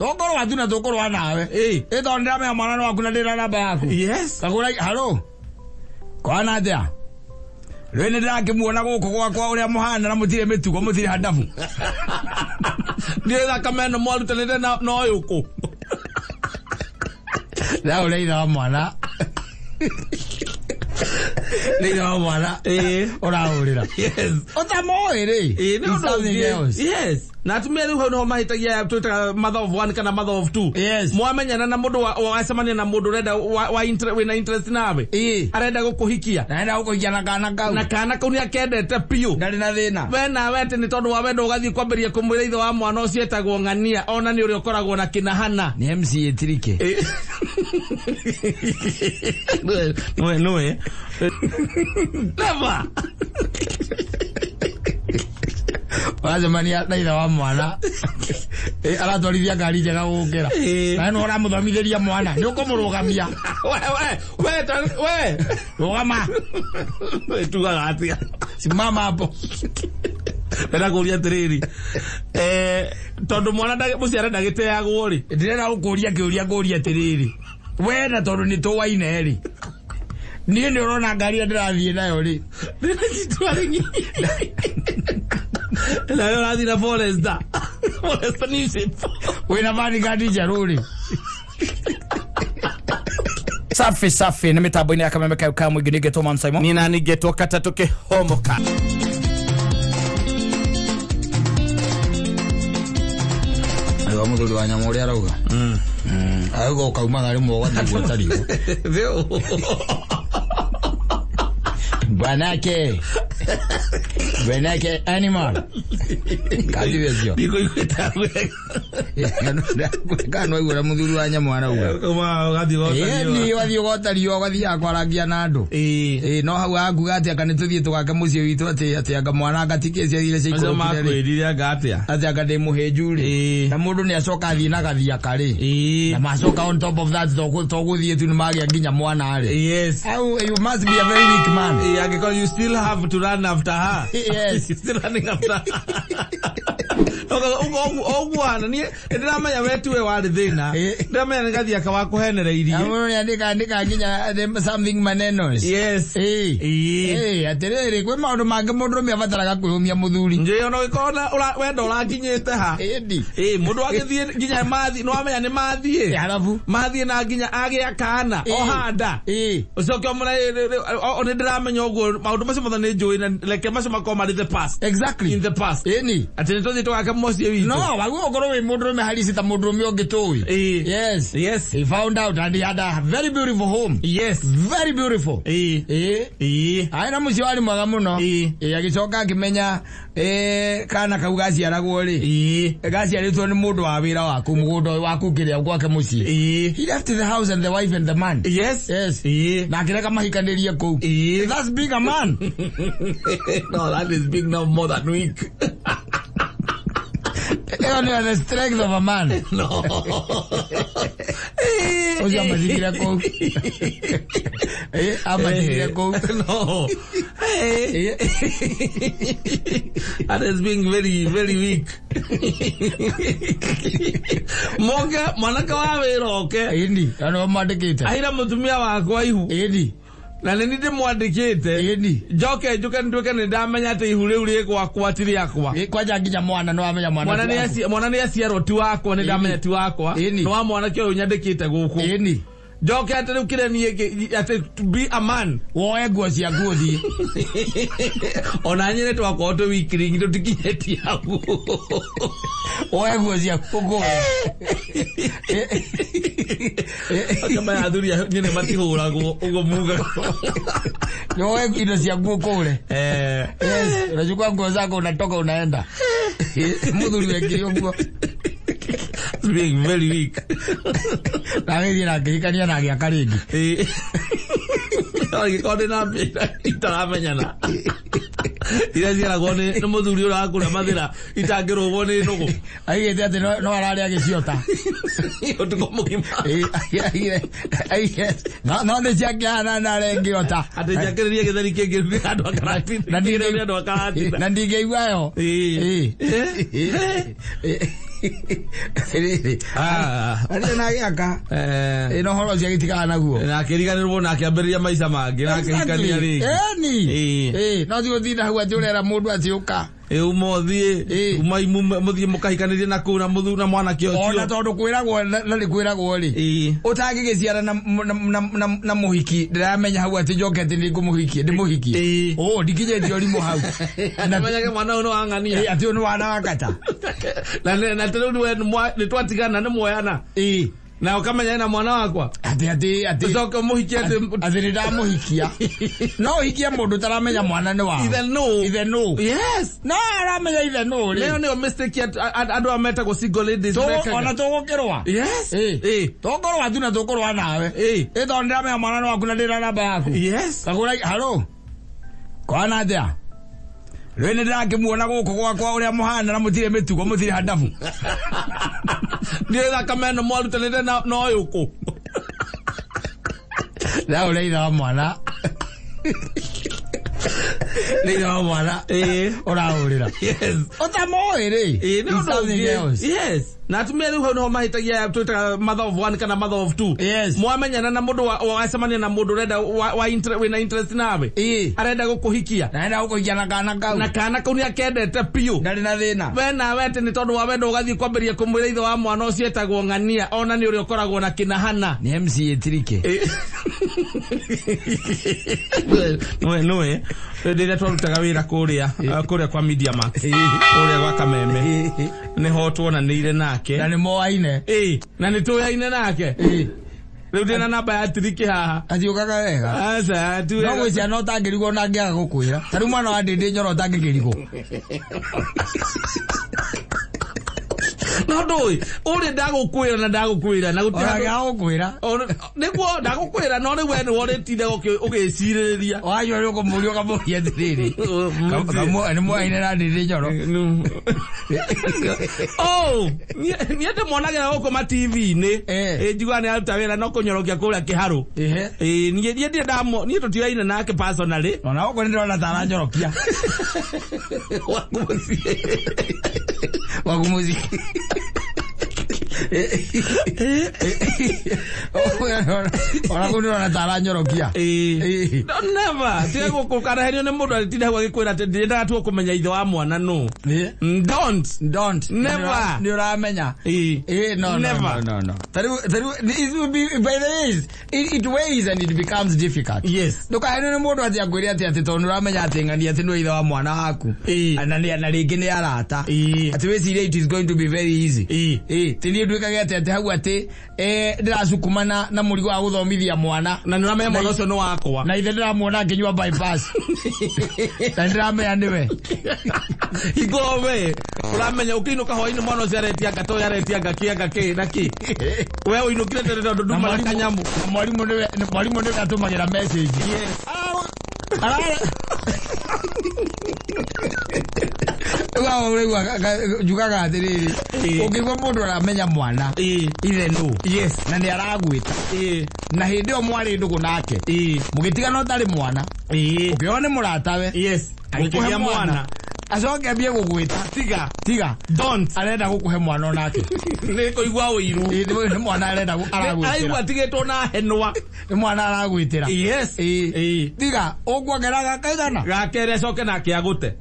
Tokoro watuna tokoro wanawe. Eto ndame ya mwana wakuna dira namba yako. Yes. Kakula hello. Kwa nadia. Rwene ndake muona goko kwa uri muhana na mutire metuko mutire hadafu. Ndira kameno mwalu tanete no yuko. Lao leida mwana. Leida mwana. Ora urira. Yes. Otamoire. No. Yes. Na tumia no mahitagia tuta mother of one kana mother of two. Yes. Mwamenyana na mundu wa semania na mundu reda wa interest nawe. Arenda gukuhikia. Naenda gukuhikia na kana kau. Na kana kau ni akendete piu. Ndari na thina. Wena wete ni tondu wa wendo ugathii kwambiria kumwira ithe wa mwana ucio etagwo ng'ania ona ni uri ukoragwo na kinahana. Ni MC Etirike. No. Never. Wazemania ndaitha wa mwana. Aratwarithia ngari njega gukira. Na no uramuthomithiria mwana. Ni ukumurugamia. We. Rugama. Tuga atia. Simama hapo. Era kuria tiriri. Tondu mwana muciara ndagiteagwo ri. Ndirenda gukuria kiuria nguria tiriri. We na tondu ni tuwaine ri. Ni urona ngari ndirathie nayo ri. Na yo rathi na Foresta. Foresta ni sipo. Wina mani gadi jaruri. Safi ni mitambo-ini ya KamemeFM mwingi nigetwo Mansaimo. Nina nigetwo Kata tukihomoka. Ayo muthuri wa nyamu uri arauga. Ayo go kauma rimwe gwathigwo tarigo. Veo. Banake animal. Kadi vezio. Biko iketawe. Kano igura muthuri wa nyamu arauga. Kama gadi gota. Ni wathi gota rio gathi akwaragia na andu. No hau akuga ati akane tuthie tugake mucie witu ati anga mwana agatike cia thire cia ikoro. Mazo makwirire agatia. Ati anga de muhejuri. Na mundu ni acoka athie na gathia kare. Na macoka on top of that toguthie tu ni magia nginya mwana ari. Yes. You must be a very weak man. Because you still have to run after her. Yes. You're still running after her. Ogwana ni ndamanya wetu we wari thina. Ndamanya ngathi akawa kuhenereirie. Amuri andika nginya something manenos. Yes. Atiriri kwe maundu mange mundu me abataraga kwihumia muthuri. Nje ono ikona wendo urakinyete ha. Endi. Mundu agithie nginya mathi no amenya ni mathie. Arabu. Mathie na nginya agia kana ohanda. Ucoke omura oni ndiramenya ogwo maundu macio mothe ni njui na leke macio makoma in the past. Exactly. In the past. Eni. Ati tuthi twaka mocie witu. No, wagu ogoro we mundu me harisi ta mundu me ogitoi. Yes. Yes. He found out and he had a very beautiful home. Yes. Very beautiful. Aina mucio wari mwaga muno. Agicoka akimenya kana kaugaci aragwo ri. Gaci aritwo ni mundu wa wira waku mugundo waku kiria gwake mucie. He left the house and the wife and the man. Yes. Yes. Na akireka mahikanirie kou. That's big a man. No, that is big now more than weak. Only the strength of a man. No. Oja mazingira kou. Mazingira kou. No. That is being very, very weak. Moga, mwanaka wa wiroke. Indi, ano mwandikite. Aira mutumia wakwa ihu. Indi. Na nini ndimwandikite njoke nduke ni ndamenya ati ihu riu ri gwakwa ti riakwa kwaja nginya mwana no amenya mwana ni aciarwo ti wakwa ni ndamenya ti wakwa no wa mwana kio nyandikite guku njoke ati riu kire ni ati to be a man woe nguo cia nguthi ona nyine twakwa to wikiri ngindo tikinyeti hagu woe nguo cia nguthi kama ya athuri nyine matihuragwo ugo muga woe indo cia nguo kule yes unachukua nguo zako unatoka unaenda muthuri wekiri nguo being very weak na wewe na kikania na gya karingi agikode na mbira itaramenyana ira cia gone no muthuri urakura mathira itangirwo ni nugu aigete ati no arari agiciota utuko mugima no ne cia kiana na rengiota ati jakiririe githeri kingi andu akarati na ndingeigua yo Ari na giaka. Ino horo cia gitika naguo. Na kiriganirwo na akiamberia maica mangi na akihikania ringi. Eni. No thigo thina hau aturera mundu aciuka. Umuthie umaimu muthie mukahikanirie na kuna muthu na mwana kio cio. Ona tondu kwiragwo na likwiragwo ri. Utangigiciara na muhiki ndiramenya hau ati njokete ndi kumuhikie ndi muhikie. Ndikinyetie urimu hau. Na menyage mwana uno angania. Ati uno wana wakata. Na tero ni twatigana ni moyana. Na ukamenya na mwana wakwa ati ucoke muhikia ati ndamuhikia no hikia mundu taramenya mwana ni wao either no yes no aramenya either no leo ni mistake andu ameta go single ladies meka ona tugukirwa yes tugurwa tu na tugurwa nawe ito ndiramenya mwana ni waku na ndira namba yaku yes kagura hello kwana atia Rwene ndakimuona guko gwakwa uria muhana na mutire mitugo mutire handafu. Ndiye kameno mwarutanire no yuko. Na uleira wa mwana. Leira wa mwana. Uraurira. Yes. Otamoire. Yes. Na tumia riu no mahitagia twita mother of one kana mother of two. Yes. Mwamenyana na mundu wacemania na mundu renda wina interest nawe. Arenda gukuhikia. Arenda gukuhikia na kana kau. Na kana kau ni akendete piu. Ndari na thina. We na wete ni tondu wa wendo ugathie kwambiria kumwira ithe wa mwana ucio etagwo ng'ania ona ni uri ukoragwo na kinahana. Ni MC Etirike. Noe. Ndire twarutaga wira kuria kwa Media Max. Kuria gwa Kameme. Ni ho tuonanire nake. Na ni moaine. Na ni tuyaine nake. Riu ndina namba ya Tiriki haha. Aciukaga wega. Aca tu. No gwicia no tangirigwo na ngiaga gukwira. Tari mwana wa ndindi nyoro tangikirigwo. No ndoi uri ndagukwira na gutira gukwira niguo ndagukwira no ni we ni woritinde ugiciririria wanyu uri kumurio kamuria thiriri ni mwaine na ndindi nyoro niete mwonagira guko ma TV ni njigua ni aruta wira no kunyorokia kuria kiharu nie ndamo nie tutiaine nake personally ona guko ndira tara nyorokia wakumuzi ona kunira na tara nyorokia never tiga gukukara henio ni mundu atinda gwikwira ati ndenda tu kumenya ithe wa mwana no don't never ni uramenya no tari it will be by the ways it weighs and it becomes difficult yes nduka henio ni mundu ati agwire ati tondu uramenya ati ngani ati no ithe wa mwana waku na ringi ni arata ati weciria it is going to be very easy tini ndwikage ati hau ati ndirasukumana na murigo wa guthomithia mwana na ndiramenya mwana ucio no wakwa na ithe ndiramuona akinywa bypass na ndiramenya niwe igowe uramenya ukiinuka hwaini mwana ucio aretianga to aretianga kianga ki na ki we uinukire tere ndo nduma na kanyamu mwalimu niwe atumagira message yes jugaga atiriri ukigwa mundu aramenya mwana ithe no yes na ni aragwita na hindi o mwari ndugu nake mugitiga no tari mwana ukiona ni muratawe yes akigia mwana acoke ambie gugwita tiga don't arenda gukuhe mwana onake ni kuigwa uiru ni mwana arenda aragwitira aigwa tigetwo na henwa ni mwana aragwitira yes tiga ukwongeraga kaigana gakere acoke nake agute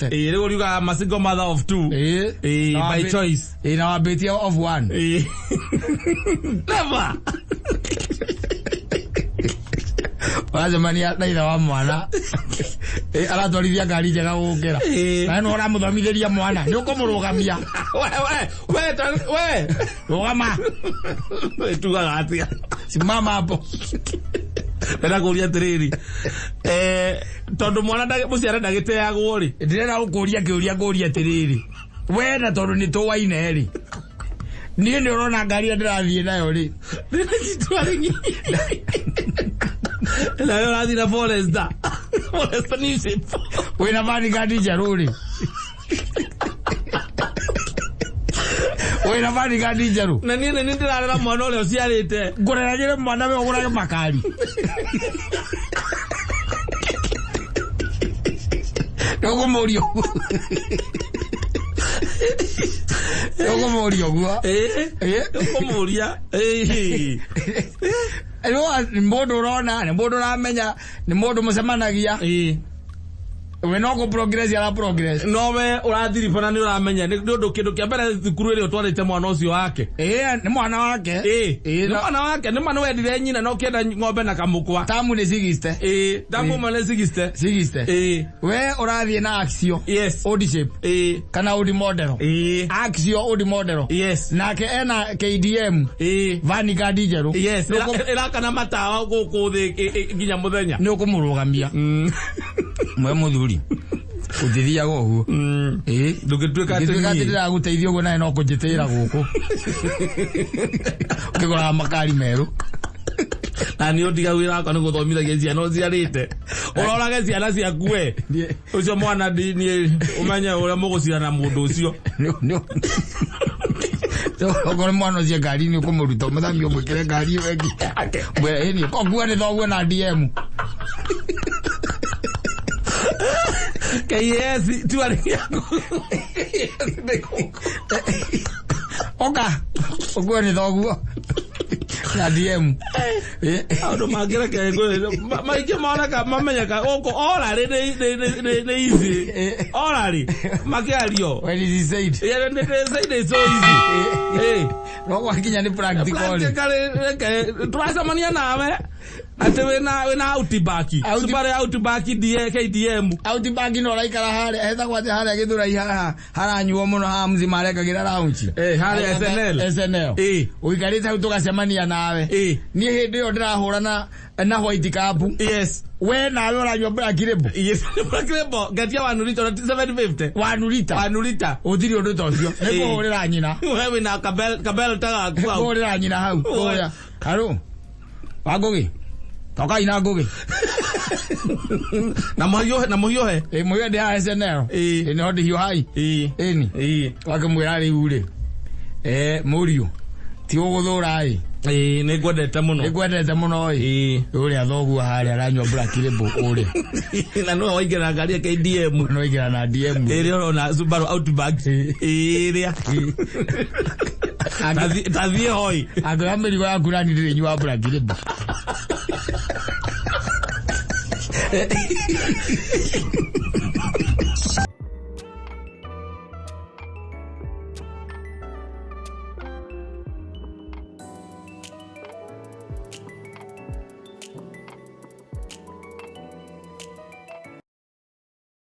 riu riuga masingle mother of two by choice na wabitia of one never wazemania na ithe wa mwana aratwarithia ngari njega gukira na no uramuthomithiria mwana ni ukumurugamia we rugama tugaga atia simama hapo era kuria tiriri tondu mwana muciara ndagiteagwo ri ndirenda gukuria kiuria nguria tiriri we na tondu ni tuwaine ri ni ndi urona ngari ndirathie nayo ri na yo rathi na forest ni ship we na mani gadi jaruri we na mani gadi jaru na ni ndirarera mwana ule uciarite ngurera jire mwana we ugurage makari Dogo morio Yoko morio gua. Yoko moria. Ni mundu urona, ni mundu uramenya, ni mundu mucemanagia. We no go progress ya progress. No we urathiri pana ni uramenya ni ndu kindu kia mbere thukuru iri utwarite mwana ucio wake. Ni mwana wake. Ni mwana wake, ni mwana wendire nyina no kienda ng'ombe na kamukwa. Tamu ni 60. Tamu mane 60. We urathie na axio. Yes. Odi shape. Kana odi model. Axio odi model. Yes. Nake ena KDM. Vanica dijeru. Yes. Ira kana matawa guku thi nginya muthenya. Ni ukumurugamia. Mwe muthuri uthithia goguo ndugituika ndira guteithio go nae no kunjitira guku ukigora makari meru na ni odiga wira kana guthomithagia ciana ciarite urorage ciana ciakue ucio mwana ni umenye uria mugucira na mundu ucio ogore mwana ucio ngari ni ukumuruta muthambio mwikire ngari wengi mwe ni kogua ni thoguo na DM KS tuari oka ogwe ni thoguo na DM audo magera ke maike maraka mamenyaka oko orari ne easy orari makiario when is he said it's so easy no wakinya ni practical tuasamania nawe ate wena outibaki subare outibaki KDM outibaki no raikara hare hetha kwate hare githura ihaha haranyuo muno ha mzima arekagira raunchi hare SNL uikarite hau tugacemania nawe ni hindi yo ndirahurana na white cup yes we nawe uranyua black label yes black label gatia 1 liter 750 1 liter uthiri undu tocio nikuhurira nyina wewe na kabel taga kwa kuhurira nyina hau oya haro wagogi toka ina gogi na moyo moyo de SNL ni hodi hiyo hai ni wakamwira ri ure murio ti uguthura ni gwendete muno uri athogu hari aranywa black label uri na no waigera ngari ya KDM no waigera na DM iri ona Subaru Outback iria tathie hoi agamiri wa kurani ndire nywa black label